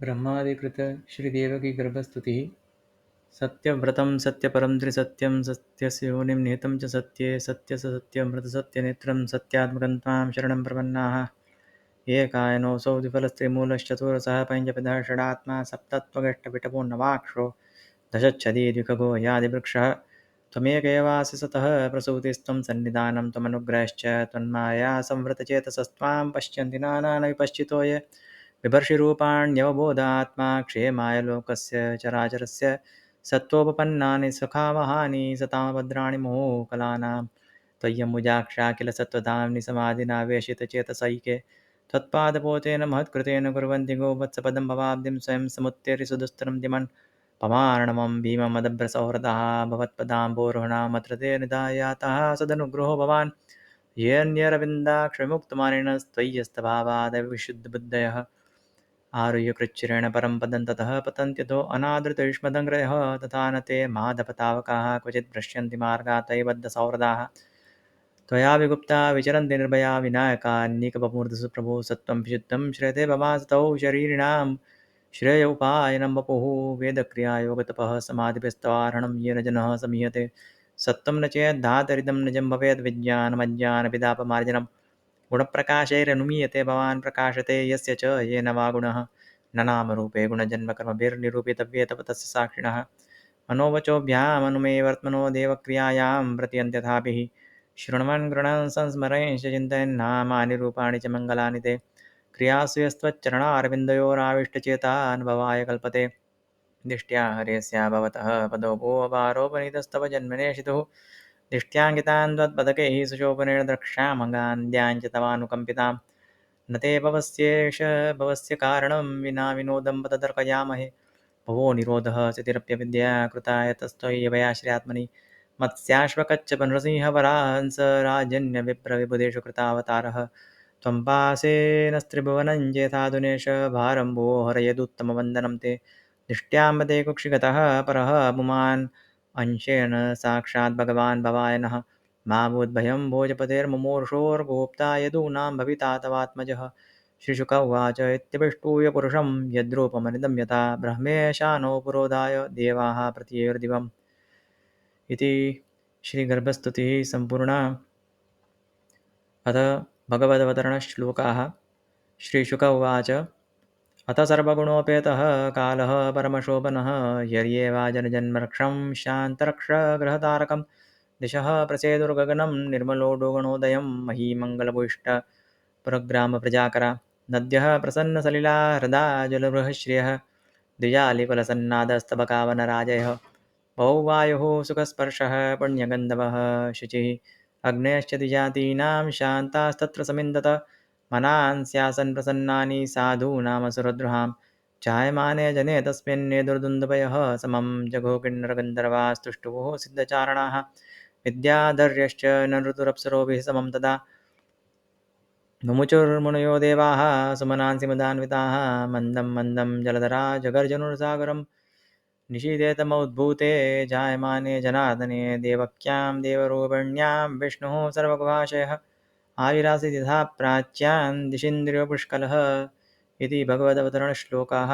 ब्रह्मादिकृत श्रीदेवकी गर्भस्तुतिः सत्यव्रतं सत्यपरं त्रिसत्यं सत्यस्य योनिं निहितं च सत्ये सत्यसत्यमृतसत्यनेत्रं सत्यात्मकं त्वां शरणं प्रपन्नाः एकायनोऽसौ द्विफलस्त्रिमूलश्चतुरसः पञ्चविधः षडात्मा सप्तत्वगष्टपिटपो नवाक्षो दशच्छदी द्विखगो यादिवृक्षः त्वमेक एवासि सतः प्रसूतिस्त्वं सन्निधानं त्वमनुग्रहश्च त्वन्माया संवृतचेतसस्त्वां पश्यन्ति नानानविपश्चितो ये बिभर्षिरूपाण्यवबोधात्मा क्षेमाय लोकस्य चराचरस्य सत्त्वोपपन्नानि सखावहानि सतामभद्राणि मोहकलानां त्वय्यम्बुजाक्षा किल सत्त्वधाम्नि समाधिना वेशितचेतसैके त्वत्पादपोतेन महत्कृतेन कुर्वन्ति गोवत्सपदं भवाब्धिं स्वयं समुत्तेर्य सुदुस्तरं दिमन् पमार्णवं भीममदभ्रसौहृदः भवत्पदाम्बोरुहणामत्र ते निधायातः सदनुग्रहो भवान् येऽन्यरविन्दाक्षविमुक्तमानिनस्त्वय्यस्तभावादविशुद्धबुद्धयः आरुह्य कृच्छ्रेण परं पदं ततः पतन्त्यथो अनादृतयुष्मदङ्ग्रयः तथा न ते मादपतावकाः क्वचित् भ्रश्यन्ति मार्गात् तयि बद्धसौहृदाः त्वया विगुप्ता विचरन्ति निर्भया विनायकान्यकपमूर्धसु प्रभो सत्त्वं विशुद्धं श्रयते भवास्तौ शरीरिणां श्रेय उपायनं वपुः वेदक्रियायोगतपः समाधिभिस्तवार्हणं येन जनः समीयते सत्त्वं न चेद्धातरिदं निजं भवेद् विज्ञानमज्ञानविदापमार्जनं गुणप्रकाशैरनुमीयते भवान् प्रकाशते यस्य च येन वा गुणः न नामरूपे गुणजन्मकर्मभिर्निरूपितव्ये तव तस्य साक्षिणः मनोवचोभ्यामनुमे वर्त्मनो देवक्रियायां प्रतियन्त्यथाभिः शृण्वन् गृह्णन् संस्मरन् चिन्तयन्नामानि रूपाणि च मङ्गलानि ते क्रियासु यस्त्वच्चरणारविन्दयोराविष्टचेतानुभवाय कल्पते दिष्ट्या हरेस्या भवतः पदोपोऽपारोपनीतस्तव जन्मनेशितुः दिष्ट्याङ्कितान् त्वत्पदकैः सुशोभनेन द्रक्ष्यामगान्द्याञ्च तवानुकम्पितां न ते भवस्येष भवस्य कारणं विना विनोदं पद तर्कयामहे भवो निरोधः स्थितिरप्यविद्या कृताय तस्त्वय्यभयाश्रयात्मनि मत्स्याश्वकच्छपनृसिंहवराहंस राजन्यविप्रविबुधेषु कृतावतारः त्वं पासेन स्त्रिभुवनं जेताधुनेश भारम्भो हरयदुत्तमवन्दनं ते दिष्ट्याम्बते कुक्षिगतः परः पुमान् अंशेन साक्षात् भगवान् भवाय नः मा भूद्भयं भोजपतेर्मुमूर्षोर्गोप्ता यदूनां भविता तवात्मजः श्रीशुक उवाच इत्यभिष्टूय पुरुषं यद्रूपमनिदं यथा ब्रह्मेशानो पुरोधाय देवाः प्रत्येर्दिवम् इति श्रीगर्भस्तुतिः सम्पूर्णा। अथ भगवदवतरणश्लोकाः। श्रीशुक उवाच अथ सर्वगुणोपेतः कालः परमशोभनः यर्येवाजनजन्मरक्षं शान्तरक्षगृहतारकं दिशः प्रसेदुर्गगनं निर्मलोडुगणोदयं महीमङ्गलभूयिष्ठपुरग्रामप्रजाकरा नद्यः प्रसन्नसलिला हृदा जलबृहश्रियः द्विजालिकुलसन्नादस्तबकावनराजयः बहुवायुः सुखस्पर्शः पुण्यगन्धवः शुचिः अग्नेश्च द्विजातीनां शान्तास्तत्र समिन्दत मनांस्यासन् प्रसन्नानि साधूनामसुरद्रुहां चायमाने जने तस्मिन्नेदुर्दुन्दुभयः समं जघोकिन्नरगन्धर्वास्तुष्टुवुः सिद्धचारणाः विद्याधर्यश्च न ऋतुरप्सरोभिः समं तदा मुमुचुर्मुनयो देवाः सुमनांसि मुदान्विताः मन्दं मन्दं जलधरा जगर्जनुर्सागरं निशीतेतमोद्भूते जायमाने जनार्दने देवक्यां देवरूपिण्यां विष्णुः सर्वगुहाशयः आविरासीत् यथा प्राच्यान् दिशीन्द्रियपुष्कलः इति भगवदवतरणश्लोकाः।